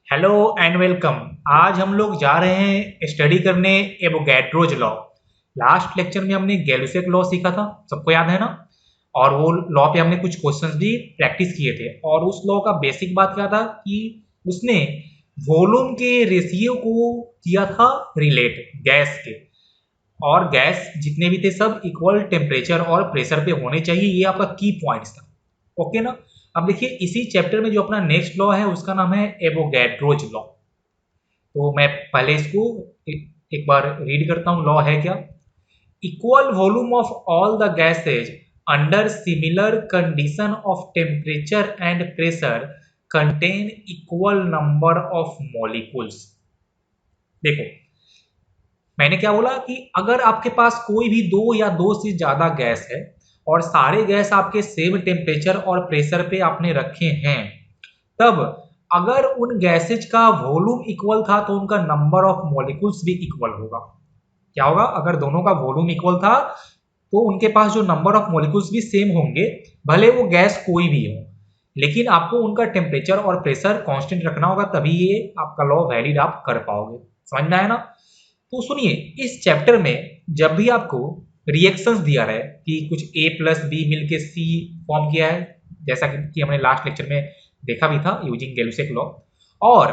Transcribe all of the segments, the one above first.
Hello and welcome. आज हम लोग जा रहे हैं स्टडी करने एवोगैड्रोज लॉ। लास्ट लेक्चर में हमने गैलुसेक लॉ सीखा था, सबको याद है ना। और वो लॉ पे हमने कुछ क्वेश्चंस भी प्रैक्टिस किए थे। और उस लॉ का बेसिक बात क्या था कि उसने वॉल्यूम के रेशियो को किया था रिलेट गैस के। और गैस जितने भी थे सब इक्वल टेम्परेचर और प्रेशर पे होने चाहिए, ये आपका की पॉइंट्स था। ओके ना। अब देखिए इसी चैप्टर में जो अपना नेक्स्ट लॉ है उसका नाम है एवोगैड्रोज लॉ। तो मैं पहले इसको एक बार रीड करता हूँ। लॉ है क्या? Equal volume of all the gases under similar condition of temperature and pressure contain equal number of molecules. देखो मैंने क्या बोला कि अगर आपके पास कोई भी दो या दो से ज्यादा गैस है और सारे गैस आपके सेम टेम्परेचर और प्रेशर पे आपने रखे हैं, तब अगर उन गैसेज का वॉल्यूम इक्वल था तो उनका नंबर ऑफ मॉलिक्यूल्स भी इक्वल होगा। क्या होगा? अगर दोनों का वॉल्यूम इक्वल था तो उनके पास जो नंबर ऑफ मॉलिक्यूल्स भी सेम होंगे, भले वो गैस कोई भी हो। लेकिन आपको उनका टेम्परेचर और प्रेशर कांस्टेंट रखना होगा, तभी ये आपका लॉ वैलिड आप कर पाओगे। समझ में आया ना? तो सुनिए, इस चैप्टर में जब भी आपको रिएक्शंस दिया रहा है कि कुछ ए प्लस बी मिलके सी फॉर्म किया है, जैसा कि हमने लास्ट लेक्चर में देखा भी था यूजिंग गैलुसेक लॉ। और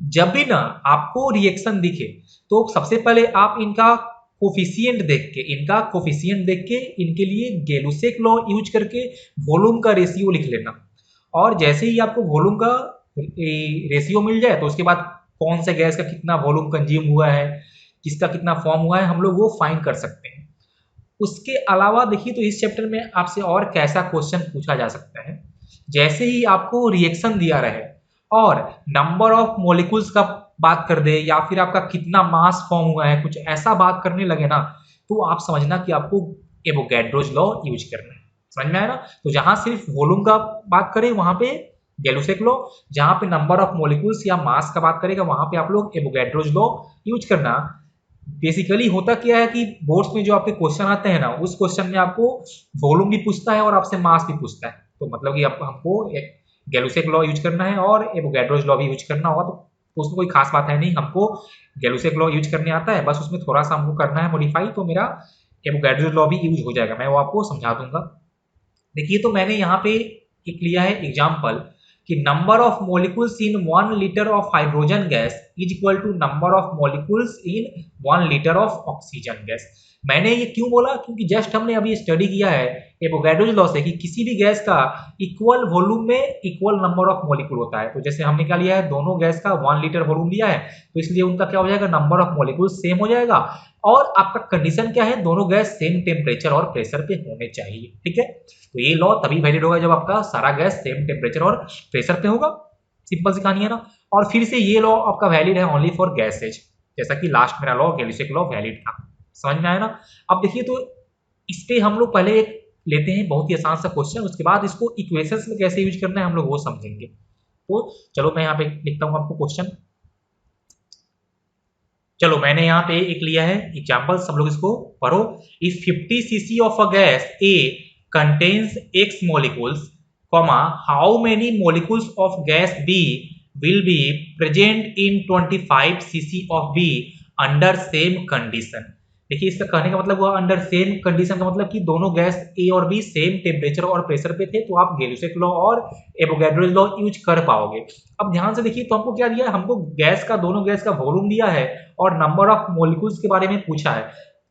जब भी ना आपको रिएक्शन दिखे तो सबसे पहले आप इनका कोफिशिएंट देख के इनके लिए गैलुसेक लॉ यूज करके वॉल्यूम का रेशियो लिख लेना। और जैसे ही आपको वॉल्यूम का रेशियो मिल जाए तो उसके बाद कौन से गैस का कितना वॉल्यूम कंज्यूम हुआ है, किसका कितना फॉर्म हुआ है, हम लोग वो फाइंड कर सकते हैं। उसके अलावा देखिए तो इस चैप्टर में आपसे और कैसा क्वेश्चन पूछा जा सकता है। जैसे ही आपको रिएक्शन दिया रहे और नंबर ऑफ मॉलिक्यूल्स का बात कर दे या फिर आपका कितना मास फॉर्म हुआ है, कुछ ऐसा बात करने लगे ना, तो आप समझना कि आपको एवोगैड्रोज लॉ यूज करना है। समझ में आया ना? तो जहां सिर्फ वॉल्यूम का बात करें वहां पे गैलुसेक लॉ, जहां पे नंबर ऑफ मॉलिक्यूल्स या मास का बात करेगा वहां पे आप लोग एवोगैड्रोज लॉ यूज करना। बेसिकली होता क्या है कि बोर्ड्स में जो आपके क्वेश्चन आते हैं ना, उस क्वेश्चन में आपको वॉल्यूम भी पूछता है और आपसे मास भी पूछता है। तो मतलब कि आप हमको गैलुसेक लॉ यूज करना है और एवोगैड्रोज लॉ भी यूज करना होगा। तो उसमें कोई खास बात है नहीं, हमको गैलुसेक लॉ यूज करने आता है, बस उसमें थोड़ा सा हमको करना है मॉडिफाई, तो मेरा एवोगैड्रोज लॉ भी यूज हो जाएगा, मैं वो आपको समझा दूंगा। देखिए तो मैंने यहाँ पे एक लिया है एग्जाम्पल कि number of molecules in 1 litre of hydrogen gas is equal to number of molecules in 1 litre of oxygen gas. मैंने ये क्यों बोला? क्योंकि जस्ट हमने अभी स्टडी किया है एवोगैड्रोज लॉ से कि किसी भी गैस का इक्वल वॉल्यूम में इक्वल नंबर ऑफ मॉलिक्यूल होता है। तो जैसे हमने क्या लिया है, दोनों गैस का 1 लीटर वॉल्यूम लिया है, तो इसलिए उनका क्या हो जाएगा, नंबर ऑफ मॉलिक्यूल सेम हो जाएगा। और आपका कंडीशन क्या है, दोनों गैस सेम टेम्परेचर और प्रेशर पे होने चाहिए। ठीक है, तो ये लॉ तभी वैलिड होगा जब आपका सारा गैस सेम टेम्परेचर और प्रेशर पे होगा। सिंपल सी कहानी है ना। और फिर से ये लॉ आपका वैलिड है ओनली फॉर गैसेज, जैसा कि लास्ट मेरा लॉ गैलिसिक लॉ वैलिड था। समझ में आया ना? अब देखिए तो इस पे हम लोग पहले एक लेते हैं बहुत ही आसान सा क्वेश्चन, उसके बाद इसको इक्वेशंस में कैसे यूज करना है हम लोग वो समझेंगे। तो चलो मैं यहाँ पे लिखता हूँ आपको क्वेश्चन। चलो मैंने यहाँ पे एक लिया है एग्जाम्पल, सब लोग इसको पढ़ो। If 50 cc of a gas A contains x molecules, comma how many molecules of gas B will be present in 25 cc of B under same condition। देखिए इसका कहने का मतलब हुआ अंडर सेम कंडीशन का मतलब कि दोनों गैस ए और बी सेम टेम्परेचर और प्रेशर पे थे, तो आप गैलुसेक लॉ और एवोगैड्रोज लॉ यूज कर पाओगे। अब ध्यान से देखिए, तो हमको क्या दिया है, हमको गैस का दोनों गैस का वॉल्यूम दिया है और नंबर ऑफ मॉलिक्यूल्स के बारे में पूछा है,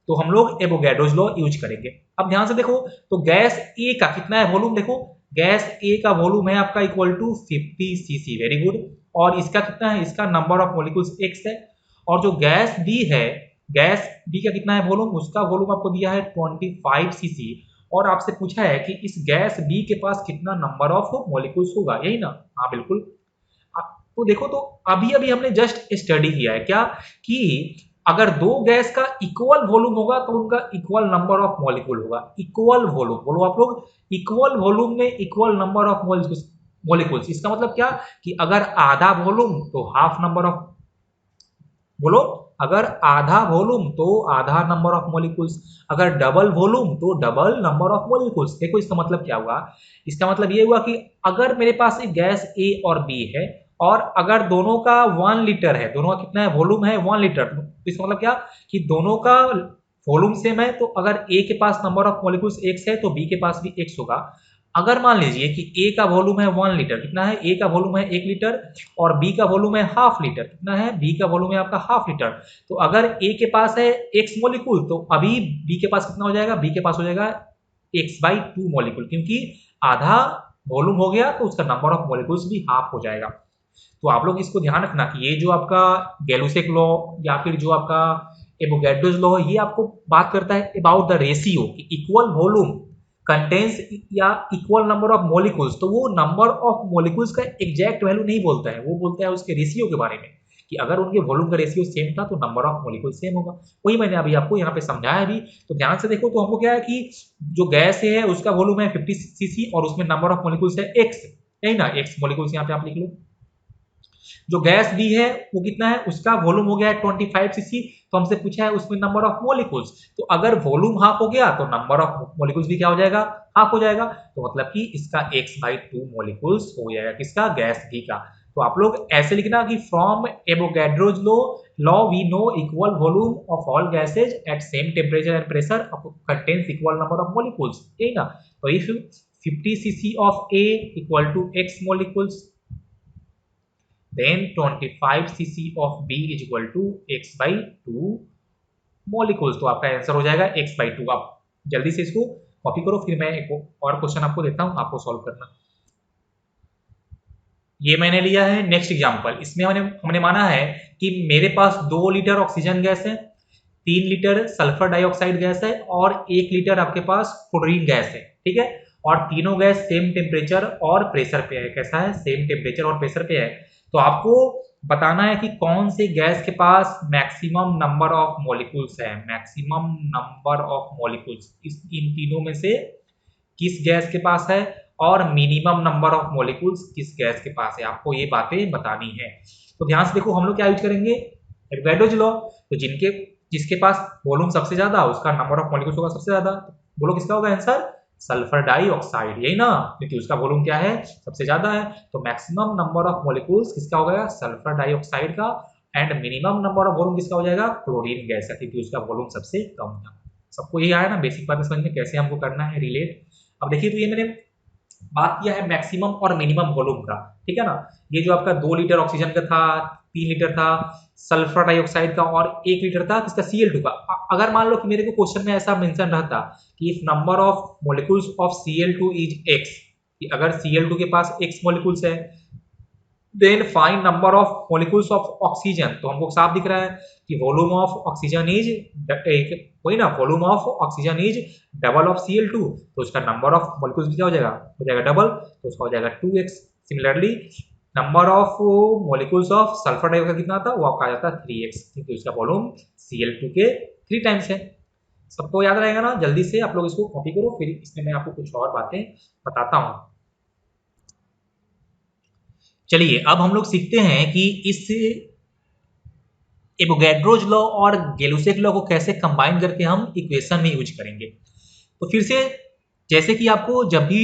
तो हम लोग एवोगैड्रोज लॉ यूज करेंगे। अब ध्यान से देखो, तो गैस ए का कितना है वॉल्यूम, देखो गैस ए का वॉल्यूम है आपका equal to 50 cc, very good. और इसका कितना है, इसका नंबर ऑफ मॉलिक्यूल्स एक्स है। और जो गैस बी है, गैस बी का कितना है वॉल्यूम, उसका वॉल्यूम आपको दिया है 25 सीसी। और आपसे पूछा है कि इस गैस बी के पास कितना नंबर ऑफ मॉलिक्यूल्स होगा, यही ना? हाँ बिल्कुल। तो देखो, तो अभी अभी हमने जस्ट स्टडी किया है क्या कि अगर दो गैस का इक्वल वॉल्यूम होगा तो उनका इक्वल नंबर ऑफ मॉलिक्यूल होगा। इक्वल वॉल्यूम बोलो आप लोग, इक्वल वॉल्यूम में इक्वल नंबर ऑफ मॉलिक्यूल्स। इसका मतलब क्या कि अगर आधा वॉल्यूम तो हाफ नंबर ऑफ, बोलो अगर आधा वॉल्यूम तो आधा नंबर ऑफ मॉलिक्यूल्स, अगर डबल वॉल्यूम तो डबल नंबर ऑफ मॉलिक्यूल्स। देखो इसका मतलब क्या हुआ, इसका मतलब ये हुआ कि अगर मेरे पास एक गैस ए और बी है और अगर दोनों का 1 लीटर है, दोनों का कितना है वॉल्यूम है 1 लीटर, तो इसका मतलब क्या कि दोनों का वॉल्यूम सेम है, तो अगर ए के पास नंबर ऑफ मॉलिक्यूल्स x है तो बी के पास भी x होगा। अगर मान लीजिए कि ए का वॉल्यूम है 1 लीटर, कितना है, ए का वॉल्यूम है 1 लीटर और बी का वॉल्यूम है हाफ लीटर, कितना है, बी का वॉल्यूम है आपका हाफ लीटर, तो अगर ए के पास है x मॉलिक्यूल तो अभी बी के पास कितना हो जाएगा, बी के पास हो जाएगा x/2 मॉलिक्यूल, क्योंकि आधा वॉल्यूम हो गया तो उसका नंबर ऑफ मॉलिक्यूल्स भी हाफ हो जाएगा। तो आप लोग इसको ध्यान रखना कि ये जो आपका गैलुसेक लॉ या फिर जो आपका एवोगैड्रोस लॉ है, ये आपको बात करता है about the ratio, equal volume contains या इक्वल नंबर ऑफ मॉलिक्यूल्स, तो वो नंबर ऑफ मॉलिक्यूल्स का एग्जैक्ट वैल्यू नहीं बोलता है, वो बोलता है उसके रेशियो के बारे में कि अगर उनके वॉल्यूम का रेशियो सेम था तो नंबर ऑफ मॉलिक्यूल सेम होगा। वही मैंने अभी आपको यहाँ पे समझाया भी, तो ध्यान से देखो। तो हमको क्या है कि जो गैस है उसका वॉल्यूम है 50 सीसी और उसमें नंबर ऑफ मॉलिक्यूल्स है x, यही ना, x मॉलिक्यूल्स यहाँ पे आप लिख लो। जो गैस बी है वो कितना है, उसका वॉल्यूम हो गया है 25 सीसी, तो हमसे पूछा है उसमें नंबर ऑफ मॉलिक्यूल्स, तो अगर वॉल्यूम हाफ हो गया तो नंबर ऑफ मॉलिक्यूल्स भी क्या हो जाएगा, हाफ हो जाएगा, तो मतलब कि इसका x/2 मॉलिक्यूल्स हो जाएगा, किसका, गैस बी का। तो आप लोग ऐसे लिखना कि from Avogadro's law we know equal volume of all gases at same temperature and pressure contains equal number of molecules, यही ना। तो if 50 cc of A equal to x molecules, then 25 cc of B is equal to x/2 molecules, तो आपका answer हो जाएगा x/2। आप जल्दी से इसको कॉपी करो, फिर मैं एक और क्वेश्चन आपको देता हूं, आपको सॉल्व करना। ये मैंने लिया है नेक्स्ट एग्जांपल, इसमें हमने माना है कि मेरे पास 2 लीटर ऑक्सीजन गैस है, 3 लीटर सल्फर डाइऑक्साइड गैस है और 1 लीटर आपके पास क्लोरीन गैस है, ठीक है, और तीनों गैस सेम टेम्परेचर और प्रेशर पे है। कैसा है, सेम टेम्परेचर और प्रेशर पे है। तो आपको बताना है कि कौन से गैस के पास मैक्सिमम नंबर ऑफ मॉलिक्यूल्स है, मैक्सिमम नंबर ऑफ मॉलिक्यूल्स इन तीनों में से किस गैस के पास है और मिनिमम नंबर ऑफ मॉलिक्यूल्स किस गैस के पास है, आपको ये बातें बतानी है। तो ध्यान से देखो, हम लोग क्या यूज करेंगे, एवोगैड्रोस लॉ। तो जिसके पास वॉल्यूम सबसे ज्यादा उसका नंबर ऑफ मॉलिक्यूल्स होगा सबसे ज्यादा, बोलो किसका होगा आंसर, सल्फर डाइऑक्साइड, यही ना, क्योंकि उसका वॉल्यूम क्या है, सबसे ज्यादा है। तो मैक्सिमम नंबर ऑफ मॉलिक्यूल्स किसका हो गया, सल्फर डाइऑक्साइड का, and minimum number of volume किसका हो जाएगा, क्लोरीन गैस का, क्योंकि उसका वॉल्यूम सबसे कम था। सबको यही आया ना, बेसिक बातें समझ में कैसे हमको करना है रिलेट। अब देखिए, तो ये मैंने बात किया है मैक्सिमम और मिनिमम वॉल्यूम का, ठीक है ना। ये जो आपका 2 लीटर ऑक्सीजन का था, 3 लीटर था सल्फर डाइऑक्साइड का और 1 लीटर था किसका, Cl2 का। अगर मान लो कि मेरे को क्वेश्चन में ऐसा मेंशन रहता कि if number of molecules of Cl2 is x, कि अगर Cl2 के पास x मॉलिक्यूल्स है, then find number of molecules of oxygen, तो हमको साफ दिख रहा है कि वॉल्यूम ऑफ ऑक्सीजन इज, वही ना, volume of oxygen is double of Cl2, तो उसका नंबर ऑफ मॉलिक्यूल्स क्या हो जाएगा डबल, तो उसका हो जाएगा 2x। Similarly number of molecules of sulphur dioxide कितना था, वो आपका आ जाता है 3x, क्योंकि उसका वॉल्यूम Cl2 के 3 टाइम्स है। सबको याद रहेगा ना, जल्दी से आप लोग इसको कॉपी करो, फिर इसमें मैं आपको कुछ और बातें बताता हूं। चलिए अब हम लोग सीखते हैं कि इस एवोगैड्रोस लॉ और गैलुसेक लॉ को कैसे कंबाइन करके हम इक्वेशन में यूज करेंगे। तो फिर से, जैसे कि आपको जब भी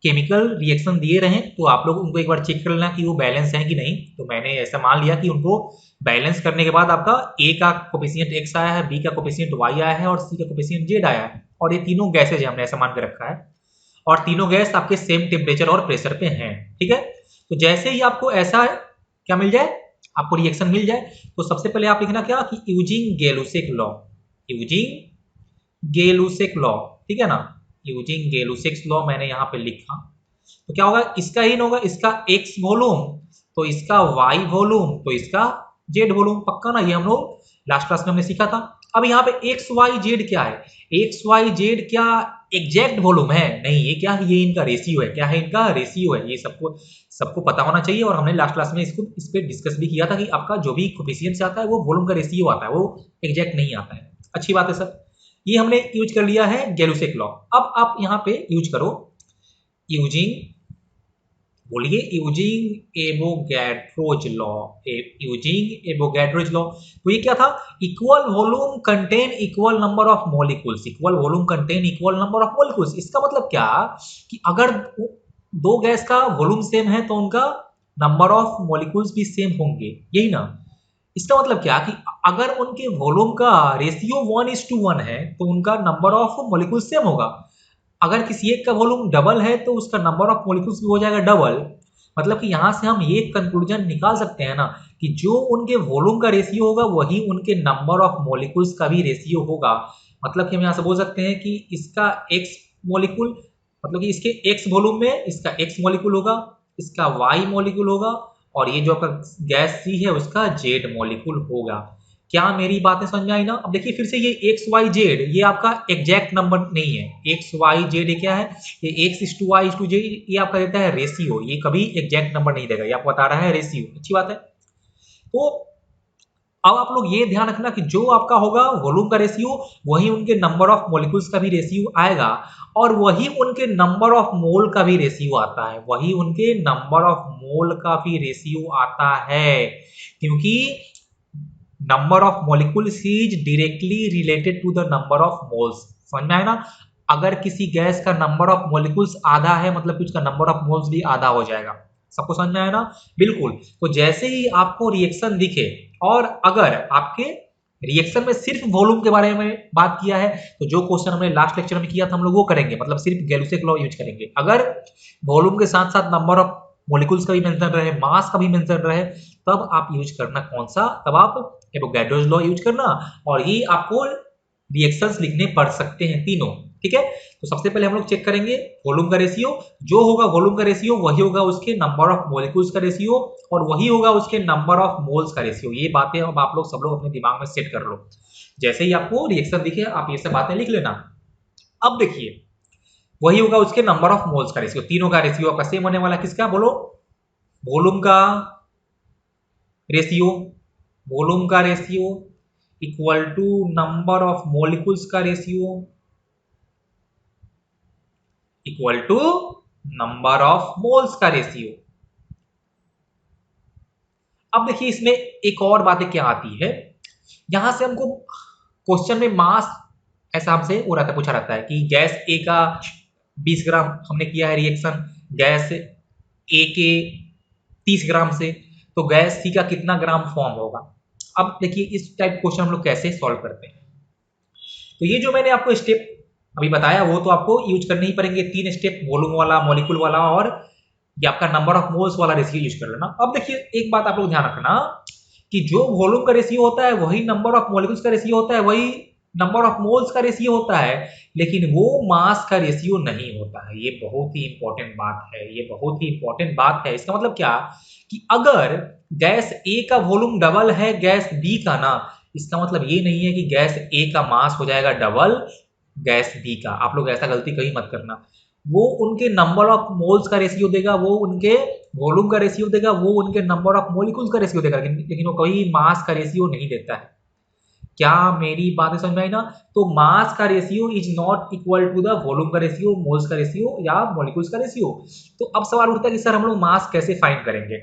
केमिकल रिएक्शन दिए रहें तो आप लोग उनको एक बार चेक कर लेना कि वो बैलेंस है कि नहीं। तो मैंने ऐसा मान लिया कि उनको बैलेंस करने के बाद आपका ए का कोफिशिएंट x आया है, बी का कोफिशिएंट y आया है और सी का कोफिशिएंट z आया है, और ये तीनों गैसेज हमने ऐसा मान के रखा है, और तीनों गैस आपके सेम टेम्परेचर और प्रेशर पे हैं, ठीक है। तो जैसे ही आपको ऐसा क्या मिल जाए, आपको रिएक्शन मिल जाए, तो सबसे पहले आप लिखना क्या कि using Gay-Lussac law, using Gay-Lussac law, ठीक है ना, यूजिंग गैलुसेक लॉ मैंने यहाँ पे लिखा। तो क्या होगा, इसका इन होगा, इसका x वॉल्यूम तो इसका y वॉल्यूम तो इसका z वॉल्यूम, पक्का ना, ये हम लोग लास्ट क्लास में हमने सीखा था। अब यहाँ पे x y z क्या है, x y z क्या एग्जैक्ट वॉल्यूम है, नहीं, ये क्या है, ये इनका रेशियो है, क्या है, इनका रेशियो है, ये सबको पता होना चाहिए। और हमने लास्ट क्लास में इस पे डिस्कस भी किया था कि आपका जो भी कोफिशिएंट आता है वो वॉल्यूम का रेशियो आता है, वो एग्जैक्ट नहीं आता है। अच्छी बात है सर, ये हमने यूज कर लिया है गैलुसेक लॉ। अब आप यहाँ पे यूज करो यूजिंग, बोलिए using Avogadro's law, using Avogadro's law. तो ये क्या था, equal volume contain equal number of molecules, equal volume contain equal number of molecules. इसका मतलब क्या कि अगर दो गैस का वॉल्यूम सेम है तो उनका नंबर ऑफ मॉलिक्यूल्स भी सेम होंगे, यही ना। इसका मतलब क्या कि अगर उनके वॉल्यूम का रेशियो 1:1 है तो उनका नंबर ऑफ मॉलिक्यूल सेम होगा। अगर किसी एक का वॉल्यूम डबल है तो उसका नंबर ऑफ मॉलिक्यूल्स भी हो जाएगा डबल। मतलब कि यहां से हम ये कंक्लूजन निकाल सकते हैं ना कि जो उनके वॉल्यूम का रेशियो होगा वही उनके नंबर ऑफ मॉलिक्यूल्स का भी रेशियो होगा। मतलब कि हम यहां से बोल सकते हैं कि इसका एक्स मॉलिक्यूल, मतलब कि इसके एक्स वॉल्यूम में इसका एक्स मॉलिक्यूल होगा, इसका वाई मॉलिक्यूल होगा, और ये जो आपका गैस सी है उसका जेड मॉलिक्यूल होगा। क्या मेरी बातें समझ में आई ना। अब देखिए फिर से ये एक्स वाई जेड ये आपका एग्जैक्ट नंबर नहीं है। एक्स वाई जेड ये क्या है, ये x/y/z ये आपका देता है रेशियो, ये कभी एग्जैक्ट नंबर नहीं देगा, ये आपको बता रहा है रेशियो। अच्छी बात है। तो अब आप लोग ये ध्यान रखना कि जो आपका होगा वॉल्यूम का रेशियो वही उनके नंबर ऑफ मॉलिक्यूल्स का भी रेशियो आएगा, और वही उनके नंबर ऑफ मोल का भी रेशियो आता है, वही उनके नंबर ऑफ मोल का भी रेशियो आता है, क्योंकि number of molecules is directly related to the number of moles. समझ में आया ना। अगर किसी गैस का नंबर ऑफ मॉलिक्यूल्स आधा है मतलब कि उसका नंबर ऑफ मोल्स भी आधा हो जाएगा। सबको समझ में आया ना। बिल्कुल। तो जैसे ही आपको रिएक्शन दिखे, और अगर आपके रिएक्शन में सिर्फ वॉल्यूम के बारे में बात किया है तो जो क्वेश्चन हमने लास्ट लेक्चर में किया था हम लोग वो करेंगे, मतलब सिर्फ गैलोसे लॉ यूज करेंगे। अगर वॉल्यूम के साथ साथ नंबर ऑफ मॉलिक्यूल्स का भी मेंशन रहे, मास का भी मेंशन रहे, तब आप यूज करना कौन सा, तब आप एवोगाड्रोस लॉ यूज करना, और ये आपको रिएक्शंस लिखने पड़ सकते हैं तीनों। ठीक है। तो सबसे पहले हम लोग चेक करेंगे वॉल्यूम का रेशियो। जो होगा वॉल्यूम का रेशियो वही होगा उसके नंबर ऑफ मॉलिक्यूल्स का रेशियो, और वही होगा उसके नंबर ऑफ मोल्स का रेशियो। ये बातें अब आप लोग सब लोग अपने दिमाग में सेट कर लो। जैसे ही आपको रिएक्शन दिखे आप ये सब बातें लिख लेना। अब देखिए वही होगा उसके नंबर ऑफ मोल्स का रेशियो, तीनों का रेशियो आपका सेम होने वाला किसका बोलो, वॉल्यूम का रेशियो, वॉल्यूम का ratio equal to number of molecules का ratio equal to number of moles का रेशियो। अब देखिए इसमें एक और बातें क्या आती है, यहां से हमको क्वेश्चन में मास ऐसा हमसे हो रहता है, पूछा रहता है कि गैस ए का 20 ग्राम हमने किया है रिएक्शन गैस ए के 30 ग्राम से, तो गैस सी का कितना ग्राम फॉर्म होगा। अब देखिए इस टाइप क्वेश्चन हम लोग कैसे सॉल्व करते हैं। तो ये जो मैंने आपको स्टेप अभी बताया वो तो आपको यूज करने ही पड़ेंगे, 3 स्टेप, वॉल्यूम वाला, मॉलिक्यूल वाला, और ये आपका नंबर ऑफ मोल्स वाला रेशियो यूज कर लेना। अब देखिए एक बात आप लोग ध्यान रखना कि जो वॉल्यूम का रेशियो होता है वही नंबर ऑफ मॉलिक्यूल्स का रेशियो होता है, वही नंबर ऑफ मोल्स का रेशियो होता है, लेकिन वो मास का रेशियो नहीं होता है। ये बहुत ही इंपॉर्टेंट बात है, ये बहुत ही इंपॉर्टेंट बात है। इसका मतलब क्या कि अगर गैस ए का वॉल्यूम डबल है गैस बी का ना, इसका मतलब ये नहीं है कि गैस ए का मास हो जाएगा डबल गैस बी का। आप लोग ऐसा गलती कहीं मत करना। वो उनके नंबर ऑफ मोल्स का रेशियो देगा, वो उनके वॉल्यूम का रेशियो देगा, वो उनके नंबर ऑफ मॉलिक्यूल्स का रेशियो देगा, लेकिन वो कभी मास का रेशियो नहीं देता है। क्या मेरी बातें समझ में आई ना। तो मास का ratio is not equal to the volume का रेशियो, मोल्स का रेशियो या मॉलिक्यूल्स का रेशियो। तो अब सवाल उठता है कि सर हम लोग मास कैसे फाइंड करेंगे।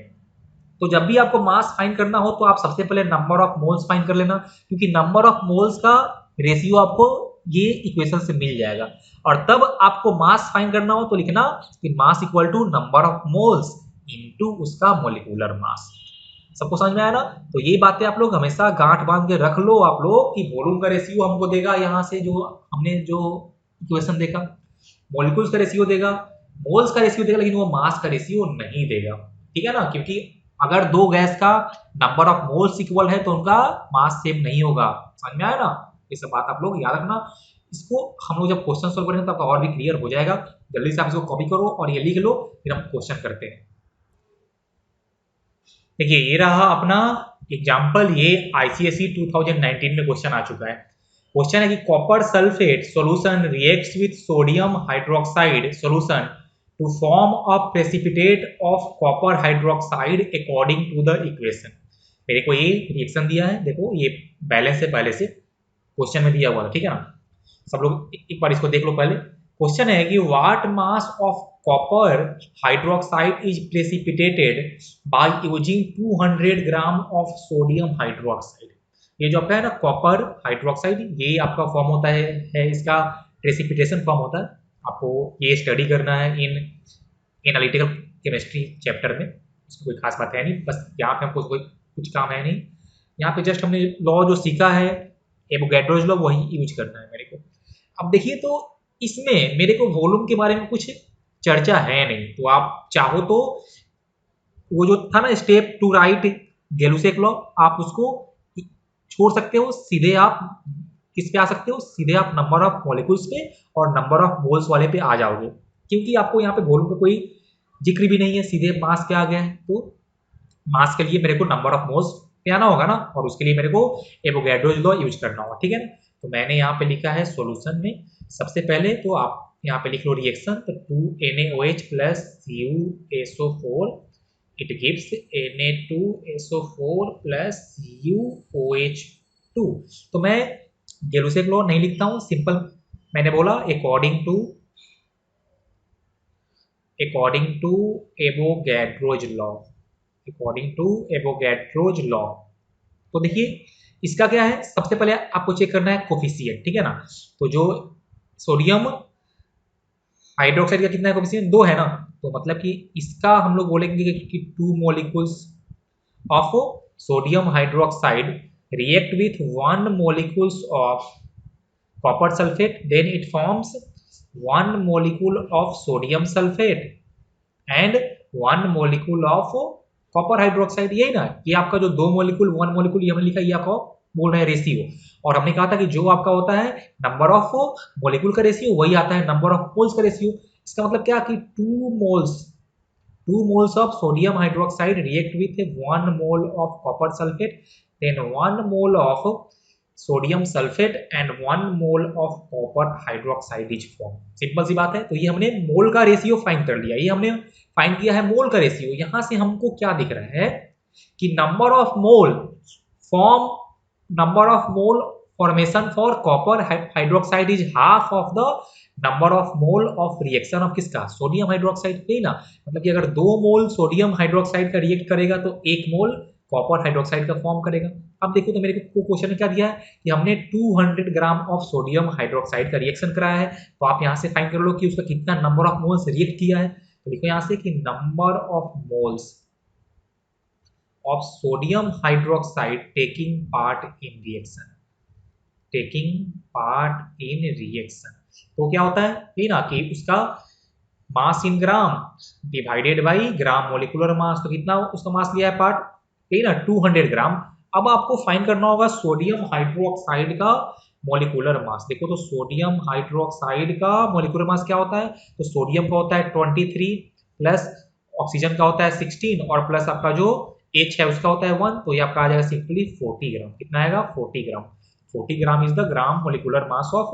तो जब भी आपको मास फाइंड करना हो तो आप सबसे पहले नंबर ऑफ मोल्स फाइंड कर लेना, क्योंकि नंबर ऑफ मोल्स का रेशियो आपको ये इक्वेशन से मिल जाएगा। और तब आपको मास फाइंड करना हो तो लिखना कि mass equal to number of moles into उसका मॉलिक्यूलर मास। सबको समझ में आया ना। तो ये बातें आप लोग हमेशा गांठ बांध के रख लो आप लोग कि वॉल्यूम का रेशियो हमको देगा, यहाँ से जो हमने जो इक्वेशन देखा, मॉलिक्यूल्स का रेशियो देगा, मोल्स का रेशियो देगा, लेकिन वो मास का रेशियो नहीं देगा। ठीक है ना, क्योंकि अगर दो गैस का नंबर ऑफ मोल्स इक्वल है तो उनका मास सेम नहीं होगा। समझ में आया ना। ये सब बात आप लोग याद रखना। इसको हम लोग जब क्वेश्चन सोल्व करेंगे तो आपका और भी क्लियर हो जाएगा। जल्दी से आप इसको कॉपी करो और ये लिख लो, फिर हम क्वेश्चन करते हैं। देखिए ये रहा अपना एग्जाम्पल, ये ICSE 2019 में क्वेश्चन आ चुका है। क्वेश्चन है कि copper sulphate solution reacts with sodium hydroxide solution to form a precipitate of copper hydroxide according to the equation. मेरे को ये रिएक्शन दिया है, देखो ये बैलेंस है, पहले से क्वेश्चन में दिया हुआ था। ठीक है ना। सब लोग एक बार इसको देख लो। पहले क्वेश्चन है कि what mass of copper hydroxide is precipitated by using 200 gram of sodium hydroxide. ये जो आपका है ना कॉपर हाइड्रोक्साइड, ये आपका फॉर्म होता है इसका प्रेसिपिटेशन फॉर्म होता है। आपको ये स्टडी करना है इन एनालिटिकल केमिस्ट्री चैप्टर में, उसमें कोई खास बात है नहीं, बस यहाँ पे हमको कोई कुछ काम है नहीं। यहाँ पे जस्ट हमने लॉ जो सीखा है एवोगैड्रोज लॉ वही यूज करना है मेरे को। अब देखिए तो इसमें मेरे को वॉल्यूम के बारे में कुछ चर्चा है नहीं, तो आप चाहो तो वो जो था ना step two write Gay Lussac law, आप उसको छोड़ सकते हो, सीधे आप किस पे आ सकते हो, सीधे आप नंबर ऑफ मॉलिक्यूल्स पे और नंबर ऑफ मोल्स वाले पे आ जाओगे, क्योंकि आपको यहाँ पे वॉल्यूम का कोई जिक्र भी नहीं है, सीधे मास पे आ गया है। तो मास के लिए मेरे को नंबर ऑफ मोल्स पे आना होगा ना, और उसके लिए मेरे को एवोगैड्रोज लॉ यूज करना होगा, ठीक है ना। तो मैंने यहाँ पे लिखा है सॉल्यूशन में सबसे पहले तो आप यहाँ पे लिख लो रिएक्शन, तो 2NaOH plus CuSO4 it gives Na2SO4 plus CuOH2। तो मैं गैलुसेक लॉ नहीं लिखता हूँ, सिंपल मैंने बोला according to Avogadro's law, according to Avogadro's law. तो देखिए इसका क्या है, सबसे पहले आपको चेक करना है कोफिशिएंट, ठीक है ना। तो जो सोडियम हाइड्रोक्साइड का कितना है कोफिशिएंट, 2 है ना, तो मतलब कि इसका हम लोग बोलेंगे कि 2 molecules of sodium hydroxide react with 1 molecules of copper sulfate, then it forms 1 molecule of sodium sulfate and 1 molecule of copper hydroxide। यही ना, ये आपका जो 2 मॉलिक्यूल 1 मॉलिक्यूल ये हमने लिखा, ये आपको बोल रहे हैं रेशियो, और हमने कहा था कि जो आपका होता है नंबर ऑफ मॉलिक्यूल का रेशियो वही आता है नंबर ऑफ मोल्स का रेशियो। इसका मतलब क्या कि 2 moles of sodium hydroxide react with 1 mole of copper sulfate, then 1 mole of sodium sulphate and 1 mole of copper hydroxide is form. Simple सी बात है। तो ये हमने मोल का रेशियो फाइंड कर लिया, ये हमने फाइंड किया है मोल का रेशियो। यहां से हमको क्या दिख रहा है कि number of mole formation for copper hydroxide is half of the number of mole of reaction of किसका, सोडियम हाइड्रोक्साइड। नहीं ना, मतलब कि अगर 2 मोल सोडियम हाइड्रोक्साइड का रिएक्ट करेगा तो 1 मोल कॉपर हाइड्रोक्साइड का फॉर्म करेगा। अब देखो तो मेरे को क्वेश्चन में क्या दिया है कि हमने 200 ग्राम ऑफ सोडियम हाइड्रोक्साइड का रिएक्शन कराया है, तो आप यहां से फाइंड कर लो कि उसका कितना नंबर ऑफ मोल्स रिएक्ट किया है। तो लिखो यहां से कि number of moles of sodium hydroxide taking part in reaction, तो क्या होता है ये ना कि उसका mass in gram divided by gram molecular mass, तो कितना उसका मास लिया है पार्ट, यही ना 200 ग्राम। अब आपको फाइंड करना होगा सोडियम हाइड्रोक्साइड का मोलिकुलर मास। देखो तो सोडियम हाइड्रोक्साइड का मोलिकुलर मास क्या होता है, तो सोडियम का होता है 23 प्लस ऑक्सीजन का होता है 16 और प्लस आपका जो H है उसका होता है 1, तो ये आपका आ जाएगा सिंपली 40 ग्राम। कितना आएगा 40 ग्राम। 40 gram is the gram molecular mass of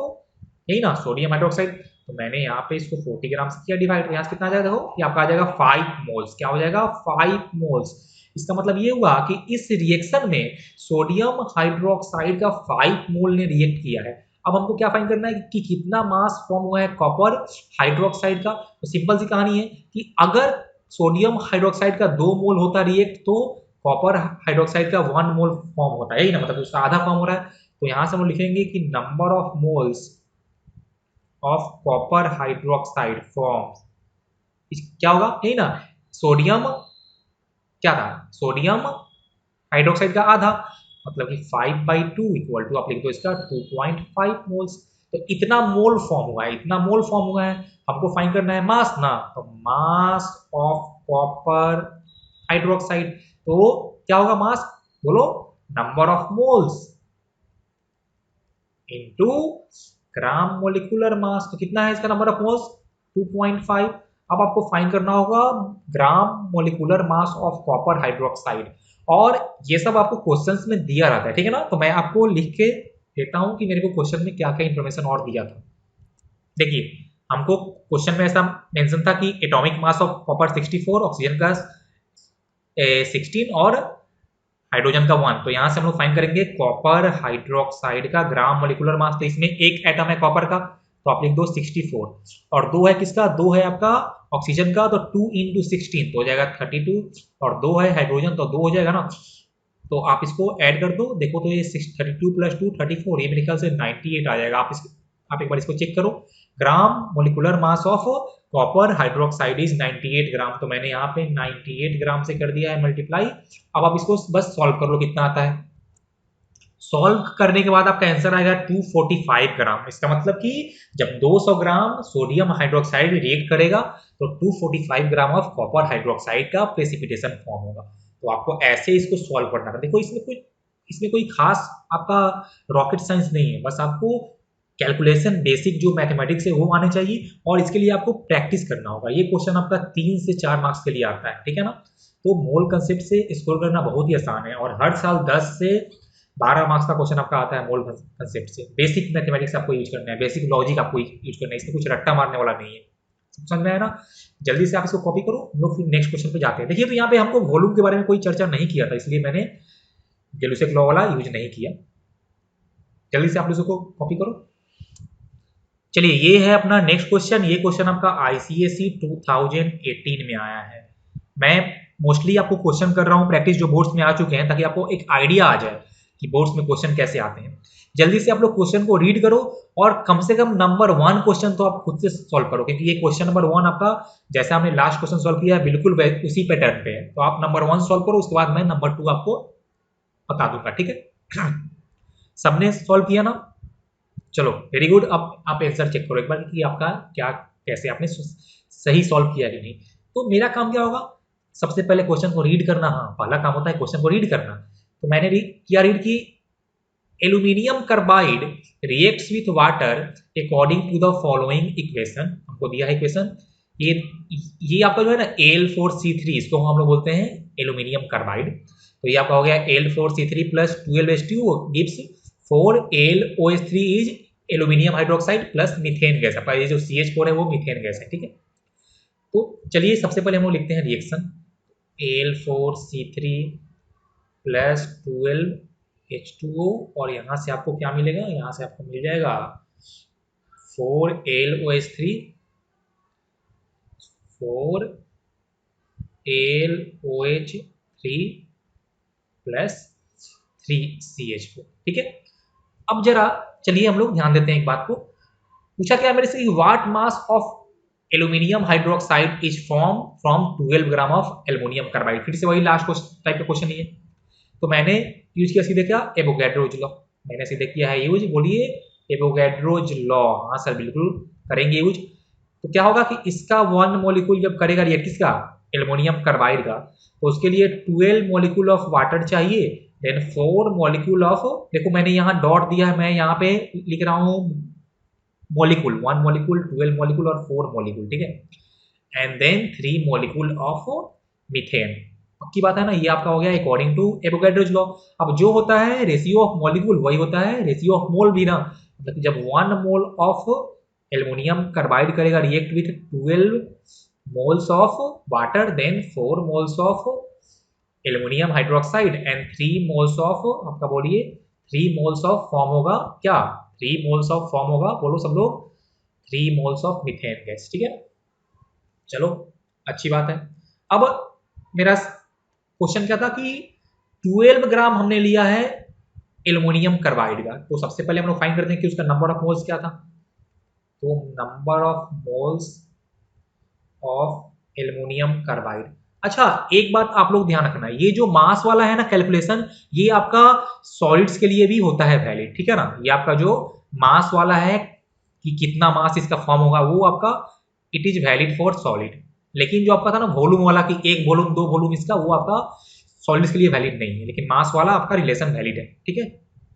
यही ना सोडियम हाइड्रोक्साइड। तो मैंने यहाँ पे इसको 40 ग्राम से किया डिवाइड, यहाँ से कितना आ जाएगा, देखो ये आपका आ जाएगा 5 मोल्स। क्या हो जाएगा 5 मोल्स। इसका मतलब ये हुआ कि इस रिएक्शन में सोडियम हाइड्रोक्साइड का 5 मोल ने रिएक्ट किया है। अब हमको क्या फाइंड करना है कि कितना मास फॉर्म हुआ है कॉपर हाइड्रोक्साइड का। तो सिंपल सी कहानी है कि अगर सोडियम हाइड्रोक्साइड का 2 मोल होता रिएक्ट तो कॉपर हाइड्रोक्साइड का 1 मोल फॉर्म होता है, यही ना, मतलब उसका आधा फॉर्म हो रहा है। तो यहां से हम लिखेंगे कि number of moles of copper hydroxide form क्या होगा, यही ना, सोडियम क्या था, सोडियम हाइड्रोक्साइड का आधा, मतलब कि 5/2 इक्वल टू आप लिख दो इसका 2.5 मोल्स। तो इतना मोल फॉर्म हुआ है, इतना मोल फॉर्म हुआ है। हमको फाइंड करना है मास ना, तो मास ऑफ कॉपर हाइड्रोक्साइड, तो क्या होगा मास, बोलो number of moles into gram molecular mass. तो कितना है इसका नंबर ऑफ मोल्स 2.5। अब आपको फाइंड करना होगा ग्राम molecular mass of copper hydroxide, और ये सब आपको क्वेश्चंस में दिया रहता है, ठीक है ना। तो मैं आपको लिख के देता हूं कि मेरे को क्वेश्चन में क्या क्या इंफॉर्मेशन और दिया था। देखिए हमको क्वेश्चन में ऐसा मेंशन था कि atomic mass of copper 64, oxygen का 16 और हाइड्रोजन का 1। तो यहां से हम लोग फाइंड करेंगे कॉपर हाइड्रोक्साइड का ग्राम मोलिकुलर मास। तो इसमें एक एटम है कॉपर का, तो आप लिख दो 64, और 2 है किसका, 2 है आपका ऑक्सीजन का, तो 2 × 16 तो हो जाएगा 32, और 2 है हाइड्रोजन तो 2 हो जाएगा ना। तो आप इसको ऐड कर दो, देखो तो ये 32 + 2 34, ये मेरे ख्याल से 98 आ जाएगा। आप एक बार इसको चेक करो। ग्राम molecular mass of copper hydroxide is 98 ग्राम। तो मैंने यहाँ पे 98 ग्राम से कर दिया है मल्टीप्लाई। अब आप इसको बस सॉल्व कर लो कितना आता है। सॉल्व करने के बाद आपका आंसर आएगा 245 ग्राम। इसका मतलब कि जब 200 ग्राम सोडियम हाइड्रोक्साइड रिएक्ट करेगा तो 245 ग्राम ऑफ कॉपर हाइड्रोक्साइड का प्रेसिपिटेशन फॉर्म होगा। तो आपको ऐसे इसको सॉल्व करना था। देखो इसमें कोई खास आपका रॉकेट साइंस नहीं है, बस आपको कैलकुलेशन बेसिक जो मैथमेटिक्स है वो आने चाहिए और इसके लिए आपको प्रैक्टिस करना होगा। ये क्वेश्चन आपका 3 से 4 मार्क्स के लिए आता है, ठीक है ना। तो मोल कंसेप्ट से स्कोर करना बहुत ही आसान है और हर साल 10 से 12 मार्क्स का क्वेश्चन आपका आता है मोल कंसेप्ट से। बेसिक मैथमेटिक्स आपको यूज करना है, बेसिक लॉजिक आपको यूज करना है, इसमें कुछ रट्टा मारने वाला नहीं है। समझ में आया ना। जल्दी से आप इसको कॉपी करो, हम लोग फिर नेक्स्ट क्वेश्चन पे जाते हैं। देखिए तो यहाँ पे हमको वॉल्यूम के बारे में कोई चर्चा नहीं किया था, इसलिए मैंने गैलुसेक लॉ वाला यूज नहीं किया। जल्दी से आप इसको कॉपी करो। चलिए ये है अपना नेक्स्ट क्वेश्चन। ये क्वेश्चन आपका आईसीएसई 2018 में आया है। मैं मोस्टली आपको क्वेश्चन कर रहा हूँ प्रैक्टिस जो बोर्ड्स में आ चुके हैं, ताकि आपको एक आइडिया आ जाए कि बोर्ड्स में क्वेश्चन कैसे आते हैं। जल्दी से आप लोग क्वेश्चन को रीड करो और कम से कम नंबर 1 क्वेश्चन तो आप खुद से सॉल्व करो, क्योंकि ये क्वेश्चन नंबर 1 आपका जैसा हमने लास्ट क्वेश्चन सॉल्व किया है बिल्कुल उसी पैटर्न पे है। तो आप नंबर 1 सॉल्व करो, उसके बाद मैं नंबर 2 आपको बता दूंगा, ठीक है। सबने सॉल्व किया ना, चलो वेरी गुड। अब आप आंसर चेक करो एक बार कि आपका क्या कैसे आपने सही सॉल्व किया कि नहीं। तो मेरा काम क्या होगा, सबसे पहले क्वेश्चन को रीड करना। हाँ, पहला काम होता है क्वेश्चन को रीड करना। तो मैंने रीड की aluminium carbide reacts with water according to the following equation. हमको दिया है इक्वेशन, ये आपका जो है ना Al4C3, इसको हम लोग बोलते हैं एल्यूमिनियम कार्बाइड। तो ये आपका हो गया Al4C3 plus 12H2 gives 4AlOH3 is aluminium hydroxide plus methane gas. आपका ये जो CH4 है वो मीथेन गैस है, ठीक है। तो चलिए सबसे पहले हम लोग लिखते हैं रिएक्शन। Al4C3 प्लस 12H2O और यहाँ से आपको क्या मिलेगा, यहाँ से आपको मिल जाएगा 4AlOH3 प्लस 3CH4, ठीक है। अब जरा चलिए हम लोग ध्यान देते हैं एक बात को। पूछा क्या मेरे से, what mass of aluminium hydroxide is form from 12 gram of aluminium carbide. फिर से वही लास्ट टाइप का क्वेश्चन है। तो मैंने यूज किया सीधे क्या, एवोगैड्रोज लॉ। मैंने सीधे किया है यूज, बोलिए एवोगैड्रोज लॉ। हाँ सर बिल्कुल करेंगे यूज। तो क्या होगा कि इसका 1 मॉलिक्यूल जब करेगा रिएक्ट किसका, एल्युमिनियम कार्बाइड का, तो उसके लिए 12 मॉलिक्यूल ऑफ वाटर चाहिए, देन 4 मॉलिक्यूल ऑफ, देखो मैंने यहाँ डॉट दिया है, मैं यहाँ पे लिख रहा हूँ मॉलिक्यूल, 1 मॉलिक्यूल 12 मॉलिक्यूल और 4 मॉलिक्यूल, ठीक है। And then 3 molecule of methane. पक्की बात है ना, ये आपका हो गया अकॉर्डिंग टू एवोगैड्रोज लॉ। अब जो होता है रेशियो ऑफ मॉलिक्यूल वही होता है रेशियो ऑफ मोल भी ना। मतलब जब 1 मोल ऑफ एल्युमिनियम कार्बाइड करेगा react with 12 moles of water, then 4 moles of aluminium hydroxide and 3 moles of, आपका बोलिए 3 मोल्स ऑफ फॉर्म होगा क्या, 3 मोल्स ऑफ फॉर्म होगा, बोलो सब लोग 3 मोल्स ऑफ मीथेन गैस, ठीक है। चलो अच्छी बात है। अब मेरा क्वेश्चन क्या था कि 12 ग्राम हमने लिया है एल्युमिनियम कार्बाइड का। तो सबसे पहले हम लोग फाइंड करते हैं कि उसका नंबर ऑफ मोल्स क्या था। तो number of moles of aluminium carbide. अच्छा एक बात आप लोग ध्यान रखना, ये जो मास वाला है ना कैलकुलेशन, ये आपका सॉलिड्स के लिए भी होता है वैलिड, ठीक है ना। ये आपका जो मास वाला है कि कितना मास इसका फॉर्म होगा, वो आपका it is valid for solid. लेकिन जो आपका था ना वॉल्यूम वाला कि 1 वॉल्यूम 2 वॉल्यूम, इसका वो आपका सॉलिड्स के लिए वैलिड नहीं है, लेकिन मास वाला आपका रिलेशन वैलिड है, ठीक है।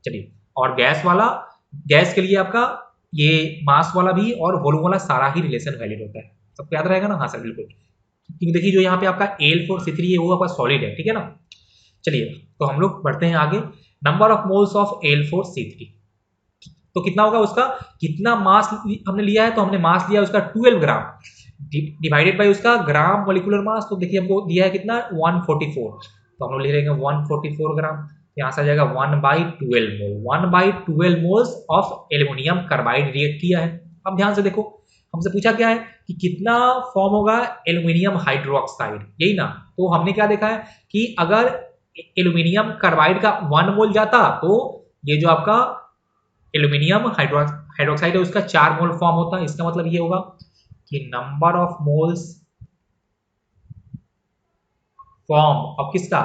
चलिए, और गैस वाला, गैस के लिए आपका ये मास वाला भी और वॉल्यूम वाला सारा ही रिलेशन वैलिड होता है। सबको याद रहेगा ना। हाँ सर बिल्कुल, क्योंकि देखिए जो यहाँ पे आपका Al4C3 है वो आपका सॉलिड है, ठीक है ना। चलिए तो हम लोग बढ़ते हैं आगे। Number of moles of Al4C3, तो कितना होगा उसका, कितना मास हमने लिया है, तो हमने मास लिया उसका 12 ग्राम डिवाइडेड बाय उसका ग्राम मोलिकुलर मास। तो देखिए हमको दिया है कितना 144, तो हम लोग लिख रहे हैं 144 ग्राम। यहाँ से आ जाएगा 1/12 मोल, 1/12 moles of aluminium carbide react किया है। अब ध्यान से देखो, हमसे पूछा क्या है कि कितना फॉर्म होगा एल्युमिनियम हाइड्रोक्साइड, यही ना। तो हमने क्या देखा है कि अगर एल्युमिनियम कार्बाइड का 1 मोल जाता तो ये जो आपका एल्यूमिनियम हाइड्रोक्साइड है उसका 4 मोल फॉर्म होता है। इसका मतलब ये होगा कि number of moles form of किसका,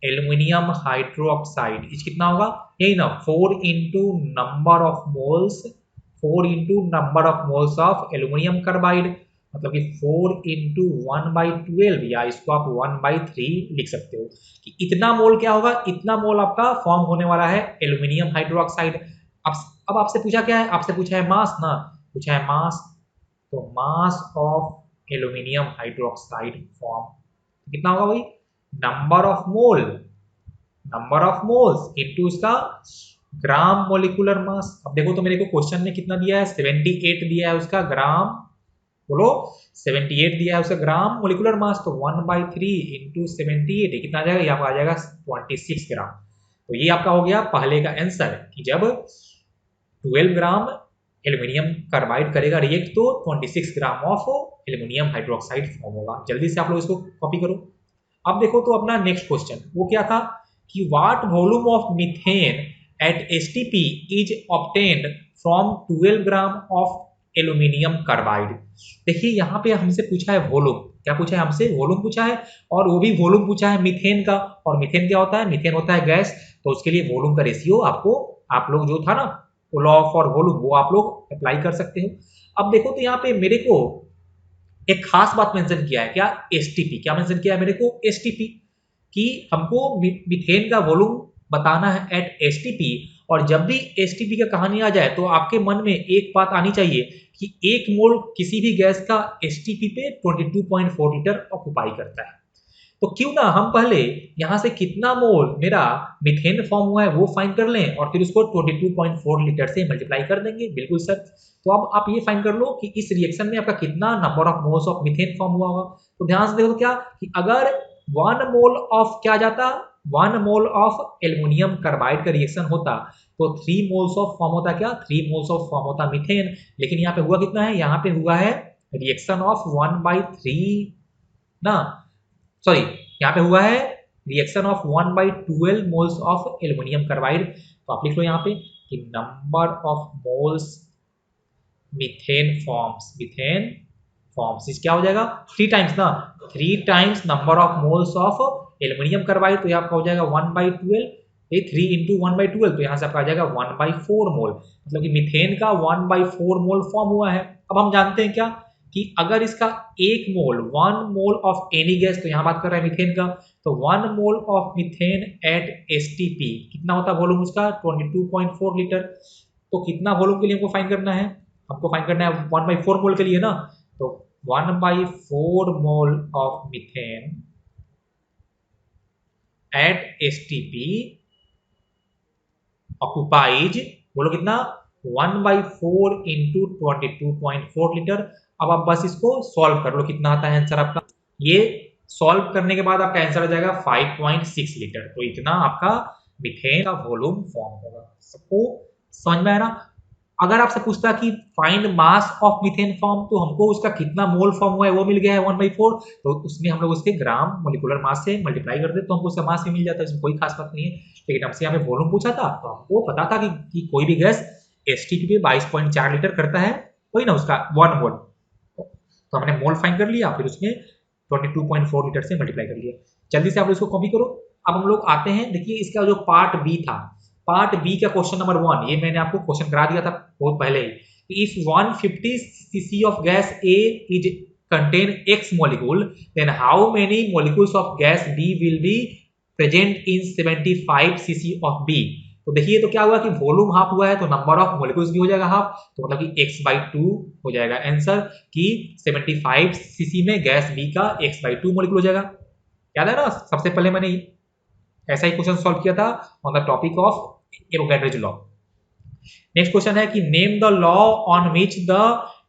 एल्यूमिनियम हाइड्रोक्साइड, इस कितना होगा, यही ना 4 into number of moles, 4 into number of moles of aluminium carbide, मतलब कि 4 इंटू 1/12, या इसको आप 1/3 लिख सकते हो कि इतना मोल क्या होगा, इतना मोल आपका फॉर्म होने वाला है एल्यूमिनियम हाइड्रोक्साइड। अब आपसे पूछा क्या है, आपसे पूछा है मास ना, पूछा है मास, तो mass of aluminium hydroxide form कितना होगा भाई, नंबर ऑफ मोल्स इनटू उसका ग्राम मोलिकुलर मास। अब देखो तो मेरे को क्वेश्चन में कितना दिया है, 78 दिया है उसका ग्राम, बोलो 78 दिया है उसका ग्राम मोलिकुलर मास, तो 1/3 इंटू 78 कितना आ जाएगा, यहाँ पर आ जाएगा 26 ग्राम। तो ये आपका हो गया पहले का आंसर कि जब 12 ग्राम एल्यूमिनियम कार्बाइड करेगा रिएक्ट तो 26 ग्राम ऑफ एल्यूमिनियम हाइड्रोक्साइड फॉर्म होगा। जल्दी से आप लोग इसको कॉपी करो। अब देखो तो अपना नेक्स्ट क्वेश्चन वो क्या था कि what volume of methane at STP is obtained from 12 gram of aluminium carbide. देखिए यहाँ पे हमसे पूछा है वॉल्यूम, क्या पूछा है हमसे, वॉल्यूम पूछा है, और वो भी वॉल्यूम पूछा है मीथेन का, और मीथेन क्या होता है, मीथेन होता है गैस, तो उसके लिए वॉल्यूम का रेशियो आपको, आप लोग जो था ना लॉ फॉर वॉल्यूम वो आप लोग अप्लाई कर सकते हो। अब देखो तो यहाँ पे मेरे को एक खास बात मेंशन किया है, क्या, एसटीपी, क्या मेंशन किया है मेरे को, एसटीपी, कि हमको मीथेन का वॉल्यूम बताना है एट एसटीपी, और जब भी एसटीपी का कहानी आ जाए तो आपके मन में एक बात आनी चाहिए कि 1 मोल किसी भी गैस का एसटीपी पे 22.4 लीटर ऑक्युपाई करता है। तो क्यों ना हम पहले यहाँ से कितना मोल मेरा मीथेन फॉर्म हुआ है वो फाइंड कर लें और फिर उसको 22.4 लीटर से मल्टीप्लाई कर देंगे। बिल्कुल सर। तो अब आप ये फाइंड कर लो कि इस रिएक्शन में आपका कितना number of moles of methane form हुआ होगा। तो ध्यान से देखो क्या कि अगर 1 मोल ऑफ क्या जाता, 1 मोल ऑफ एल्यूमिनियम कार्बाइड का रिएक्शन होता तो 3 मोल्स ऑफ फॉर्म होता, क्या, 3 मोल्स ऑफ फॉर्म होता मीथेन। लेकिन यहाँ पे हुआ कितना है, यहाँ पे हुआ है रिएक्शन ऑफ 1/3 ना, सॉरी, यहाँ पे हुआ है reaction of 1/12 moles of aluminium carbide. तो आप लिख लो यहाँ पे कि number of moles methane forms इस क्या हो जाएगा 3 टाइम्स ना, 3 times number of moles of aluminium carbide, तो यहाँ आपका हो जाएगा 1/12, ये 3 इंटू 1/12, तो यहाँ से आपका आ जाएगा 1/4 मोल, मतलब कि मीथेन का 1/4 मोल फॉर्म हुआ है। अब हम जानते हैं क्या कि अगर इसका 1 मोल 1 मोल ऑफ एनी गैस, तो यहाँ बात कर रहे हैं मीथेन का, तो 1 mole of methane at STP कितना होता है वॉल्यूम उसका 22.4 लीटर। तो कितना वॉल्यूम के लिए हमको फाइंड करना है, हमको फाइंड करना है 1/4 मोल के लिए ना, तो 1/4 mole of methane at STP occupies, बोलो कितना 1/4 इंटू 22.4 लीटर। अब आप बस इसको सॉल्व कर लो, कितना आता है आंसर आपका, ये सॉल्व करने के बाद आपका आंसर आ जाएगा 5.6 लीटर। तो इतना आपका मीथेन का वॉल्यूम फॉर्म होगा। सबको समझ में आया ना। अगर आपसे पूछता कि find mass of methane form, तो हमको उसका कितना मोल फॉर्म हुआ है वो मिल गया है 1/4, तो उसमें हम लोग उसके ग्राम मोलिकुलर मास से मल्टीप्लाई कर दे तो हमको उसका मास भी मिल जाता है, इसमें कोई खास बात नहीं है। लेकिन हमसे यहाँ पे वॉल्यूम पूछा था तो हमको पता था कि कोई भी गैस एसटीपी पे 22.4 लीटर करता है, वही ना उसका 1 मोल, तो हमने मोल फाइंड कर लिया, फिर उसमें 22.4 लीटर से मल्टीप्लाई कर लिया। जल्दी से आप इसको कॉपी करो। अब हम लोग आते हैं, देखिए इसका जो पार्ट बी था, पार्ट बी का क्वेश्चन नंबर 1, ये मैंने आपको क्वेश्चन करा दिया था बहुत पहले ही। If 150 cc of gas A is contain X molecule, then how many molecules of gas B will be present in 75 cc of B। तो देखिए तो क्या हुआ कि वॉल्यूम हाफ हुआ है तो नंबर ऑफ मोलिकुल्स भी हो जाएगा हाफ, तो मतलब कि x/2 हो जाएगा आंसर कि 75 cc में गैस B का x/2 मोलिकुल हो जाएगा। याद है ना, सबसे पहले मैंने ऐसा ही क्वेश्चन सॉल्व किया था on the topic of Avogadro's law. Next question है कि name the law on which the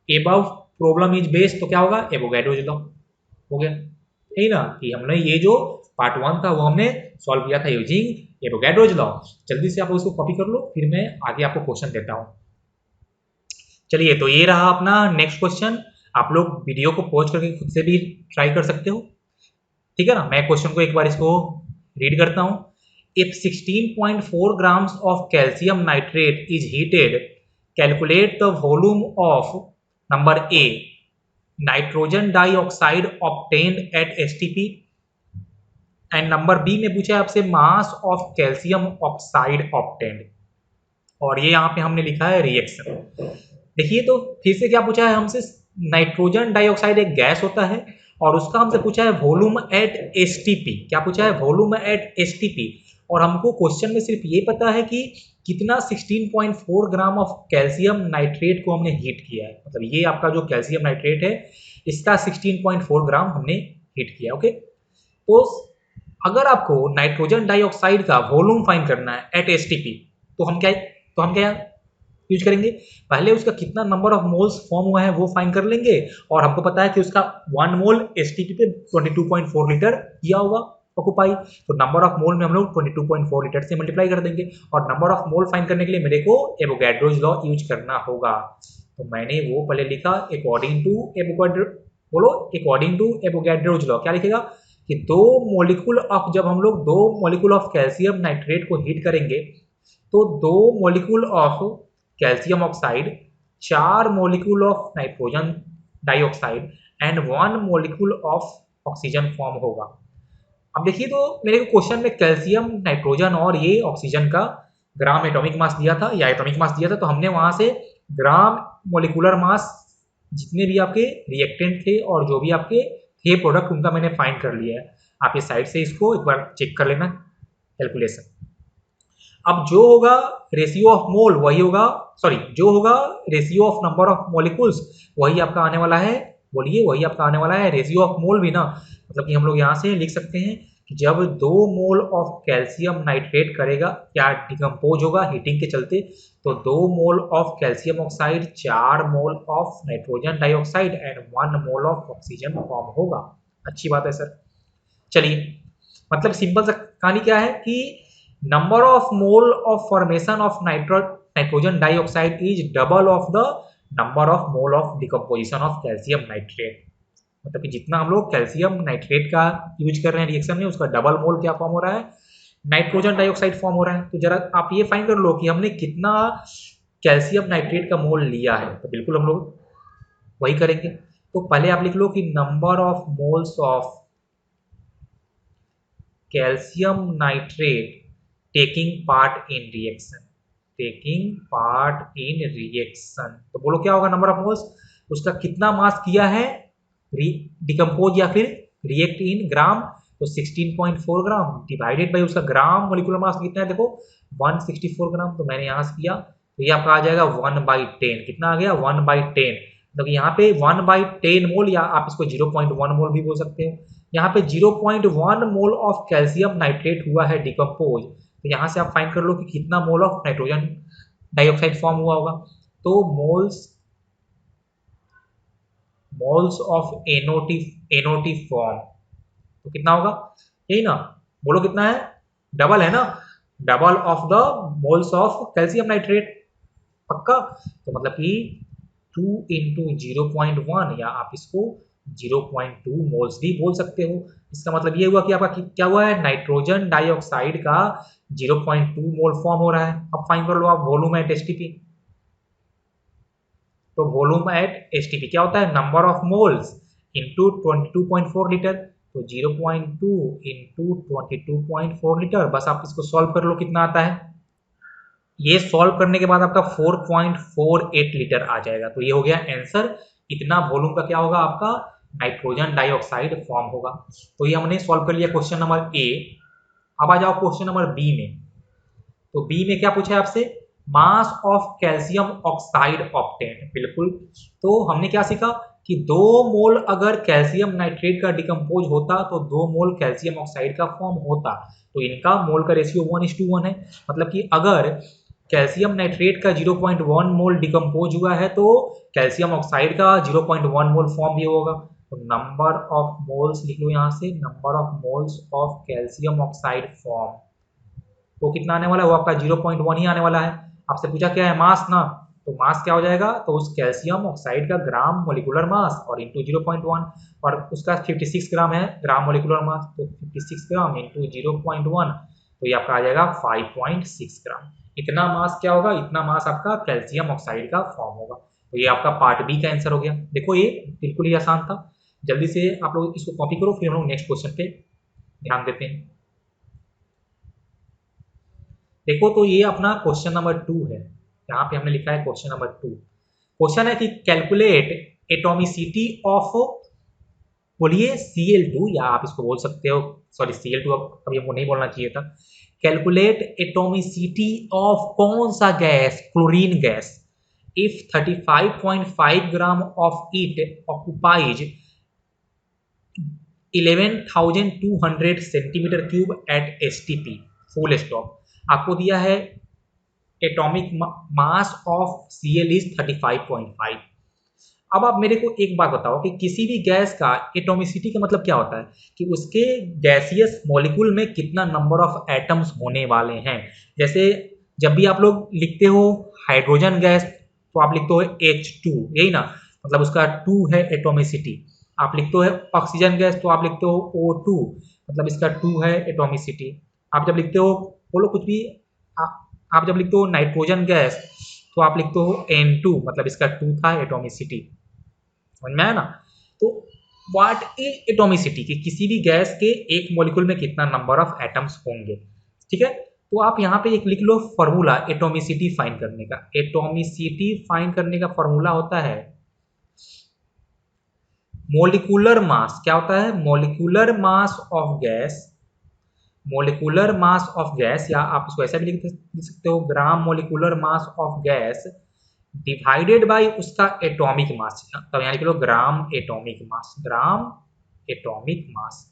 above problem is based, तो क्या होगा एवोगैड्रोज लॉ हो गया, यही ना, कि हमने ये जो पार्ट 1 था वो हमने सॉल्व किया था यूजिंग एवोगैड्रोज लॉ। जल्दी से आप उसको कॉपी कर लो, फिर मैं आगे आपको क्वेश्चन देता हूं। चलिए तो ये रहा अपना नेक्स्ट क्वेश्चन, आप लोग वीडियो को पॉज करके खुद से भी ट्राई कर सकते हो, ठीक है ना। मैं क्वेश्चन को एक बार इसको रीड करता हूं। if 16.4 grams of calcium nitrate is heated, calculate the volume of number A, nitrogen dioxide obtained at STP, and number B में पूछा है आपसे mass of calcium oxide obtained, और ये यहाँ पे हमने लिखा है रिएक्शन। देखिए तो फिर से क्या पूछा है हमसे, नाइट्रोजन डाइऑक्साइड एक गैस होता है और उसका हमसे पूछा है वॉल्यूम एट एसटीपी। क्या पूछा है? Volume at STP. और हमको क्वेश्चन में सिर्फ ये पता है कि कितना 16.4 ग्राम ऑफ कैल्शियम नाइट्रेट को हमने हीट किया है, मतलब ये आपका जो कैल्शियम नाइट्रेट है इसका 16.4 ग्राम हमने हीट किया। ओके, तो अगर आपको नाइट्रोजन डाइऑक्साइड का वॉल्यूम फाइंड करना है एट एसटीपी तो हम क्या यूज करेंगे? पहले उसका कितना नंबर ऑफ मोल्स फॉर्म हुआ है वो फाइंड कर लेंगे, और हमको पता है कि उसका 1 मोल एसटीपी पे 22.4 लीटर किया होगा ऑक्यूपाई, तो नंबर ऑफ मोल में हम लोग 22.4 लीटर से मल्टीप्लाई कर देंगे, और नंबर ऑफ मोल फाइंड करने के लिए मेरे को एवोगैड्रोज लॉ यूज करना होगा। तो मैंने वो पहले लिखा अकॉर्डिंग टू एवोगैड्रोज लॉ। क्या लिखेगा कि जब हम लोग दो मॉलिक्यूल ऑफ कैल्शियम नाइट्रेट को हीट करेंगे तो 2 molecule of calcium oxide, 4 molecule of nitrogen dioxide and 1 molecule of oxygen form होगा। अब देखिए तो मेरे को क्वेश्चन में कैल्शियम, नाइट्रोजन और ये ऑक्सीजन का ग्राम एटॉमिक मास दिया था या एटॉमिक मास दिया था, तो हमने वहां से ग्राम मोलिकुलर मास जितने भी आपके रिएक्टेंट थे और जो भी आपके थे प्रोडक्ट उनका मैंने फाइंड कर लिया है। आप ये साइड से इसको एक बार चेक कर लेना कैलकुलेशन। अब जो होगा रेशियो ऑफ मोल वही होगा, जो होगा ratio of number of molecules वही आपका आने वाला है। बोलिए, वही आपका आने वाला है। रेशियो ऑफ मोल भी ना, मतलब कि हम लोग यहाँ से लिख सकते हैं कि जब 2 मोल ऑफ कैल्शियम नाइट्रेट करेगा क्या डिकम्पोज होगा हीटिंग के चलते, तो 2 mole of calcium oxide, 4 mole of nitrogen dioxide and 1 mole of oxygen form होगा। अच्छी बात है सर। चलिए, मतलब सिंपल सा कहानी क्या है कि number of mole of formation of nitrogen dioxide is double of the number of mole of decomposition of calcium nitrate. मतलब कि जितना हम लोग कैल्शियम नाइट्रेट का यूज कर रहे हैं रिएक्शन में उसका डबल मोल क्या फॉर्म हो रहा है, नाइट्रोजन डाइऑक्साइड फॉर्म हो रहा है। तो जरा आप ये फाइंड कर लो कि हमने कितना कैल्शियम नाइट्रेट का मोल लिया है, तो बिल्कुल हम लोग वही करेंगे। तो पहले आप लिख लो कि number of moles of calcium nitrate taking part in reaction, तो बोलो क्या होगा नंबर ऑफ मोल्स, उसका कितना मास किया है डिकम्पोज या फिर रिएक्ट इन ग्राम, तो 16.4 ग्राम डिवाइडेड बाई उसका ग्राम मोलिकुलर मास कितना है, देखो 164 ग्राम। तो मैंने यहां से किया तो ये आपका आ जाएगा 1/10। कितना आ गया? 1/10। मतलब यहाँ पे 1/10 मोल, या आप इसको 0.1 मोल भी बोल सकते हो। यहाँ पे 0.1 मोल ऑफ कैल्शियम नाइट्रेट हुआ है डिकम्पोज, तो यहाँ से आप फाइंड कर लो कि कितना mole of nitrogen dioxide form हुआ होगा। तो मोल्स ऑफ NOT फॉर्म, तो कितना होगा? यही ना, बोलो कितना है? डबल है ना, double of the moles of calcium nitrate. पक्का? तो मतलब कि 2 × 0.1, या आप इसको 0.2 मोल्स भी बोल सकते हो। इसका मतलब ये हुआ कि आपका क्या हुआ है, नाइट्रोजन डाइऑक्साइड का 0.2 मोल फॉर्म हो रहा है। अब फाइंड कर लो आप वॉल्यूम एट एसटीपी। तो वॉल्यूम एट एसटीपी क्या होता है? Number of moles into 22.4 litre, तो 0.2 इंटू 22.4 लीटर। बस आप इसको सॉल्व कर लो कितना आता है। ये सॉल्व करने के बाद आपका 4.48 लीटर आ जाएगा। तो ये हो गया आंसर। इतना वॉल्यूम का क्या होगा आपका नाइट्रोजन डाइऑक्साइड फॉर्म होगा। तो ये हमने सॉल्व कर लिया क्वेश्चन नंबर ए। अब आ जाओ क्वेश्चन नंबर बी में। तो बी में क्या पूछा है आपसे? Mass of calcium oxide obtained. बिल्कुल, तो हमने क्या सीखा कि 2 मोल अगर कैल्शियम नाइट्रेट का डिकम्पोज होता तो 2 मोल कैल्शियम ऑक्साइड का फॉर्म होता। तो इनका मोल का रेशियो 1:1 है। मतलब कि अगर कैल्शियम नाइट्रेट का 0.1 मोल डिकम्पोज हुआ है तो कैल्शियम ऑक्साइड का 0.1 मोल फॉर्म भी होगा। तो नंबर ऑफ मोल्स लिख लो यहाँ से, number of moles of calcium oxide form, तो कितना आने वाला है? वो आपका 0.1 ही आने वाला है। आपसे पूछा क्या है? मास ना, तो मास क्या हो जाएगा? तो उस कैल्शियम ऑक्साइड का ग्राम मोलिकुलर मास और इंटू 0.1, और उसका 56 ग्राम है ग्राम मोलिकुलर मास, तो 56 ग्राम इंटू 0.1, तो ये आपका आ जाएगा 5.6 ग्राम। इतना मास क्या होगा, इतना मास आपका कैल्शियम ऑक्साइड का फॉर्म होगा। तो ये आपका पार्ट बी का आंसर हो गया। देखो ये बिल्कुल ही आसान था। जल्दी से आप लोग इसको कॉपी करो, फिर हम लोग नेक्स्ट क्वेश्चन पे ध्यान देते हैं। देखो तो ये अपना क्वेश्चन नंबर 2 है। यहाँ पे हमने लिखा है क्वेश्चन नंबर 2। क्वेश्चन है कि कैलकुलेट एटॉमिसिटी ऑफ, बोलिए Cl2, या आप इसको बोल सकते हो, सॉरी Cl2 अभी हमको नहीं बोलना चाहिए था। कैलकुलेट एटॉमिसिटी ऑफ कौन सा गैस, chlorine gas, if 35.5 gram of it occupies 11,200 centimetre cube at STP full stop. आपको दिया है atomic mass of Cl is 35.5। अब आप मेरे को एक बात बताओ कि किसी भी गैस का एटॉमिसिटी का मतलब क्या होता है कि उसके गैसियस मॉलिक्यूल में कितना नंबर ऑफ एटम्स होने वाले हैं। जैसे जब भी आप लोग लिखते हो हाइड्रोजन गैस तो आप लिखते हो H2, यही ना, मतलब उसका 2 है एटॉमिसिटी। आप लिखते हो ऑक्सीजन गैस तो आप लिखते हो O2, मतलब इसका 2 है एटॉमिसिटी। आप जब लिखते हो, बोलो कुछ भी, आप जब लिखते हो नाइट्रोजन गैस तो आप लिखते हो N2, मतलब इसका 2 था एटॉमिसिटी। समझ में आया ना। तो व्हाट इज एटॉमिसिटी, कि किसी भी गैस के एक मॉलिक्यूल में कितना नंबर ऑफ एटम्स होंगे। ठीक है, तो आप यहाँ पे एक लिख लो फॉर्मूला एटॉमिसिटी फाइंड करने का। एटॉमिसिटी फाइंड करने का फॉर्मूला होता है मोलिकुलर मास। क्या होता है, molecular mass of gas, molecular mass of gas, या आप इसको ऐसा भी लिख सकते हो ग्राम molecular mass of gas divided by उसका एटॉमिक मास। तब यहाँ लिख लो gram atomic mass, gram atomic mass.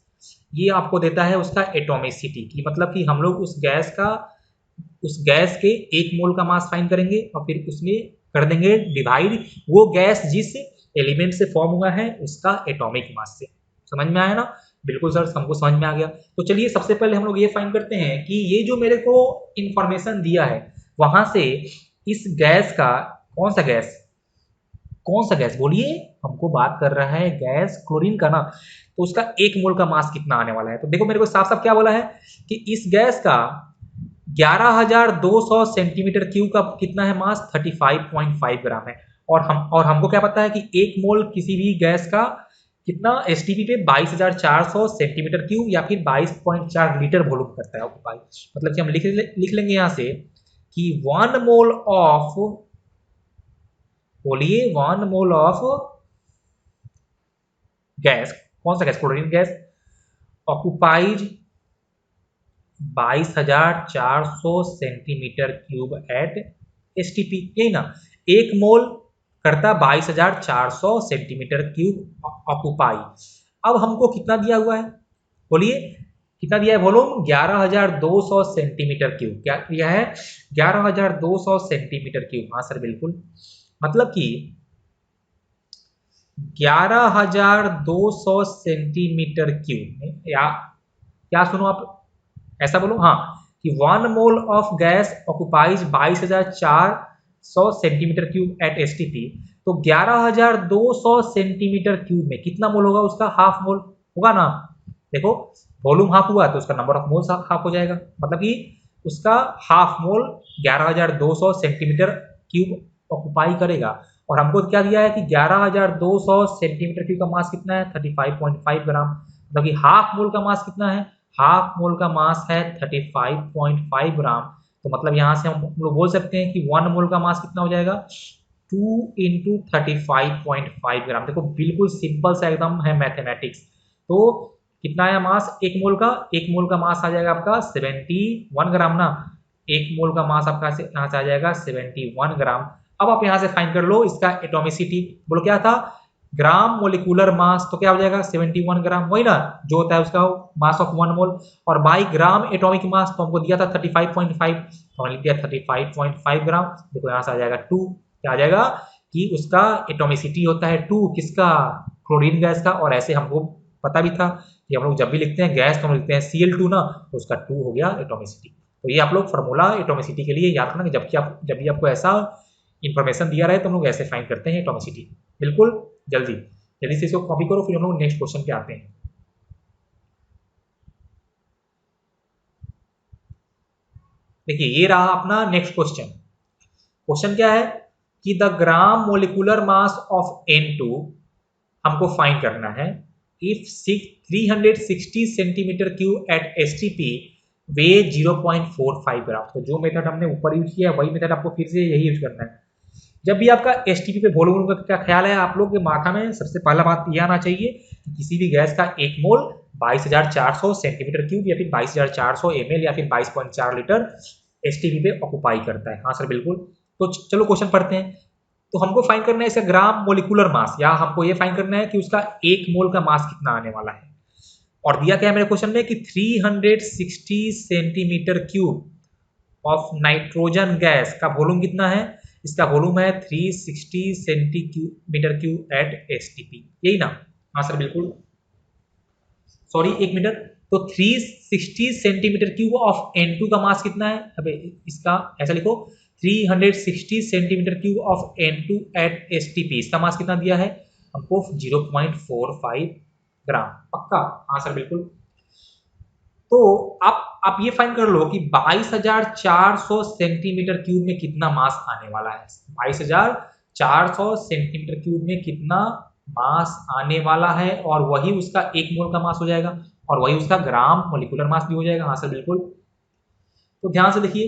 ये आपको देता है उसका एटॉमिसिटी की, मतलब कि हम लोग उस गैस के एक मोल का मास फाइंड करेंगे और फिर उसमें कर देंगे डिवाइड वो गैस जिस एलिमेंट से फॉर्म हुआ है उसका एटॉमिक मास से। समझ में आया ना। बिल्कुल सर, हमको समझ में आ गया। तो चलिए सबसे पहले हम लोग ये फाइंड करते हैं कि ये जो मेरे को इंफॉर्मेशन दिया है वहां से इस गैस का कौन सा गैस, कौन सा गैस बोलिए, हमको बात कर रहा है गैस क्लोरीन का ना, तो उसका एक मोल का मास कितना आने वाला है। तो देखो मेरे को साफ साफ क्या बोला है कि इस गैस का 11,200 सेंटीमीटर क्यूब का कितना है मास, 35.5 ग्राम है। और हमको क्या पता है कि एक मोल किसी भी गैस का कितना एसटीपी पे 22,400 सेंटीमीटर क्यूब या फिर 22.4 लीटर वॉल्यूम करता है ऑक्यूपाई। मतलब कि हम लिख लेंगे यहां से कि 1 मोल ऑफ, बोलिए 1 मोल ऑफ गैस, कौन सा गैस, chlorine gas, occupies 22,400 centimetre cube at STP, यही ना। एक मोल करता 22,400 सेंटीमीटर क्यूब ऑक्यूपाई। अब हमको कितना दिया हुआ है, बोलिए कितना दिया है वॉल्यूम, 11,200 सेंटीमीटर क्यूब। क्या दिया है, 11,200 सेंटीमीटर क्यूब। हाँ सर बिल्कुल, मतलब कि 11,200 सेंटीमीटर क्यूब में, या क्या सुनो आप, ऐसा बोलो हाँ, कि 1 mole of gas occupies 22,400 centimetre cube at STP. तो 11,200 सेंटीमीटर क्यूब में कितना मोल होगा, उसका हाफ मोल होगा ना। देखो वॉल्यूम हाफ हुआ तो उसका नंबर ऑफ मोल्स हाफ हो जाएगा, मतलब कि उसका half mole 11,200 centimetre cube occupy करेगा। और हमको क्या दिया है कि 11,200 सेंटीमीटर क्यूब का मास कितना है, 35.5 ग्राम। मतलब कि हाफ मोल का मास कितना है, हाफ मोल का मास है 35.5 ग्राम। तो मतलब यहाँ से हम लोग बोल सकते हैं कि 1 मोल का मास कितना हो जाएगा, 2 इंटू 35.5 ग्राम। देखो बिल्कुल सिंपल सा एकदम है मैथमेटिक्स। तो कितना आया मास एक मोल का, एक मोल का मास आ जाएगा आपका 71 ग्राम ना। एक मोल का मास आपका यहाँ से आ जाएगा 71 ग्राम। अब आप यहाँ से फाइंड कर लो इसका एटॉमिसिटी। बोलो क्या था, ग्राम मोलिकुलर मास, तो क्या हो जाएगा 71 ग्राम, वही ना जो होता है उसका मास ऑफ 1 मोल। और बाई ग्राम एटॉमिक मास तो हमको दिया था 35.5, तो हमने लिख दिया 35.5 ग्राम। देखो यहाँ से आ जाएगा 2, क्या आ जाएगा कि उसका एटॉमिसिटी होता है 2, किसका, क्लोरीन गैस का। और ऐसे हमको पता भी था कि हम लोग जब भी लिखते हैं गैस तो हम लिखते हैं Cl2 ना, तो उसका 2 हो गया एटॉमिसिटी। तो ये आप लोग फॉर्मूला एटॉमिसिटी के लिए याद रखना कि जब भी आपको ऐसा इंफॉर्मेशन दिया रहे तो हम लोग ऐसे फाइंड करते हैं एटॉमिसिटी। बिल्कुल जल्दी जल्दी से इसको कॉपी करो, फिर हम लोग नेक्स्ट क्वेश्चन पे आते हैं। देखिए ये रहा अपना नेक्स्ट क्वेश्चन। क्वेश्चन क्या है कि the gram molecular mass of N2 हमको फाइंड करना है if 360 centimetre cube at STP weigh 0.45 gram. तो जो मेथड हमने ऊपर यूज किया है वही मेथड आपको फिर से यही यूज करना है। जब भी आपका STP पे वॉल्यूम का क्या ख्याल है आप लोग के माथा में, सबसे पहला बात ये आना चाहिए कि किसी भी गैस का एक मोल 22,400 सेंटीमीटर क्यूब या फिर 22,400 ml या फिर 22.4 लीटर STP पे ऑक्युपाई करता है। हाँ सर बिल्कुल। तो चलो क्वेश्चन पढ़ते हैं। तो हमको फाइंड करना है इसका ग्राम मोलिकुलर मास, या हमको ये फाइंड करना है कि उसका एक मोल का मास कितना आने वाला है। और दिया क्या है मेरे क्वेश्चन में कि 360 centimetre cube of nitrogen gas का वॉल्यूम कितना है। इसका वॉल्यूम है 360 सेंटीमीटर क्यूब एट STP, यही ना। हाँ सर बिल्कुल। सॉरी एक मिनट, तो 360 सेंटीमीटर क्यूब ऑफ N2 का मास कितना है। अबे इसका ऐसा लिखो 360 centimetre cube of N2 at STP, इसका मास कितना दिया है हमको 0.45 ग्राम। पक्का? हाँ सर बिल्कुल। तो आप ये फाइंड कर लो कि 22,400 सेंटीमीटर क्यूब में कितना मास आने वाला है। 22,400 सेंटीमीटर क्यूब में कितना मास आने वाला है, और वही उसका एक मोल का मास हो जाएगा, और वही उसका ग्राम मोलिकुलर मास भी हो जाएगा। हाँ सर बिल्कुल। तो ध्यान से देखिए,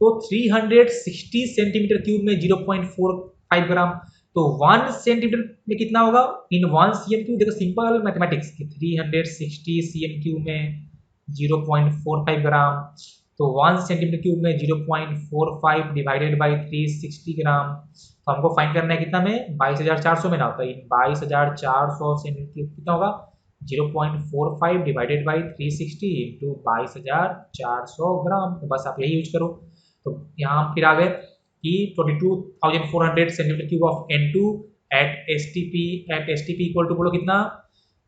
तो 360 सेंटीमीटर क्यूब में 0.45 ग्राम, तो 1 सेंटीमीटर में कितना होगा इन 1 cm क्यूब। देखो सिंपल मैथमेटिक्स की 360 cm क्यूब में 0.45 ग्राम, तो 1 सेंटीमीटर क्यूब में 0.45 डिवाइडेड बाई 360 ग्राम। तो हमको फाइंड करना है कितना में 22,400 में ना होता है 22,400 सेंटीमीटर क्यूब कितना होगा 0.45 डिवाइडेड बाई 360 इंटू 22,400 ग्राम। तो बस आप यही यूज करो। तो यहाँ हम फिर आ गए कि 22,400 centimetre cube of N2 at STP equal to बोलो कितना,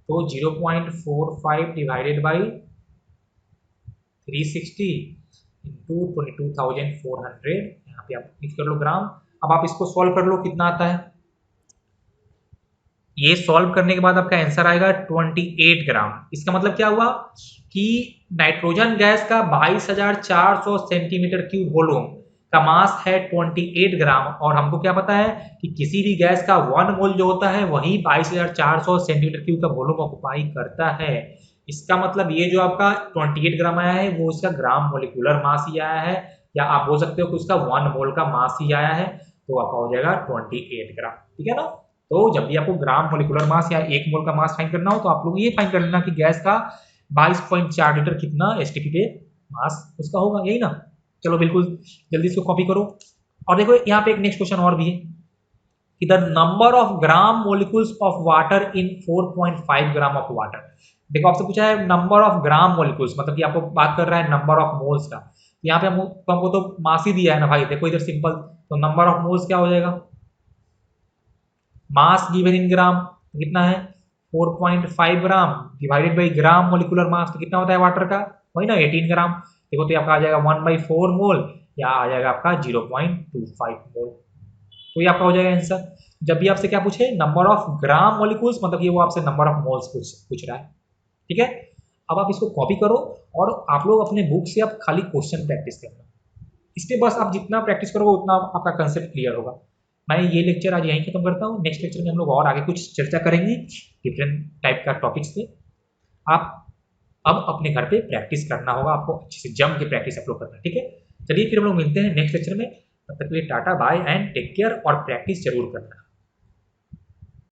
तो 0.45 डिवाइडेड बाई 360 इंटू 22,400, यहाँ पे आप लिख कर लो ग्राम। अब आप इसको सॉल्व कर लो कितना आता है। ये सॉल्व करने के बाद आपका आंसर आएगा 28 ग्राम। इसका मतलब क्या हुआ कि नाइट्रोजन गैस का 22,400 सेंटीमीटर क्यूब वॉल्यूम का मास है 28 ग्राम, और हमको क्या पता है कि किसी भी गैस का 1 मोल जो होता है वही 22,400 सेंटीमीटर क्यूब का वॉल्यूम ऑक्युपाई करता है। इसका मतलब ये जो आपका 28 ग्राम आया है वो इसका ग्राम मोलिकुलर मास ही आया है, या आप बोल सकते हो कि उसका 1 मोल का मास ही आया है। तो आपका हो जाएगा 28 ग्राम। ठीक है ना। तो जब भी आपको ग्राम मोलिकुलर मास या एक मोल का मास फाइंड करना हो तो आप लोग ये फाइंड कर लेना कि गैस का 22.4 लीटर कितना STP पे मास उसका होगा, यही ना। चलो बिल्कुल जल्दी इसको कॉपी करो। और देखो यहाँ पे एक नेक्स्ट क्वेश्चन और भी है कि the number of gram molecules of water in 4.5 gram of water. देखो आपसे पूछा है नंबर ऑफ ग्राम मोलिकुल्स, मतलब कि आपको बात कर रहा है नंबर ऑफ मोल्स का। यहाँ पे हमको तो मास ही दिया है ना भाई, देखो इधर सिंपल। तो नंबर ऑफ मोल्स क्या हो जाएगा, मास गिवन इन ग्राम कितना है 4.5 ग्राम divided by gram molecular mass, तो कितना होता है वाटर का, वही ना 18 ग्राम। देखो तो आपका आ जाएगा 1/4 मोल, या आ जाएगा आपका 0.25 मोल। तो ये आपका हो जाएगा आंसर। जब भी आपसे क्या पूछे नंबर ऑफ ग्राम मोलिकुल्स, मतलब ये वो आपसे नंबर ऑफ मोल्स पूछ रहा है। ठीक है। अब आप इसको कॉपी करो और आप लोग अपने बुक से आप खाली क्वेश्चन प्रैक्टिस करना। इसमें बस आप जितना प्रैक्टिस करोगे उतना आपका कंसेप्ट क्लियर होगा। मैं ये लेक्चर आज यहीं खत्म करता हूँ। नेक्स्ट लेक्चर में हम लोग और आगे कुछ चर्चा करेंगे डिफरेंट टाइप का टॉपिक्स पे। आप अब अपने घर पे प्रैक्टिस करना होगा, आपको अच्छे से जम के प्रैक्टिस आप लोग करना। ठीक है। चलिए फिर हम लोग मिलते हैं नेक्स्ट लेक्चर में। तब तक के लिए ta-ta bye and take care, और प्रैक्टिस जरूर करना।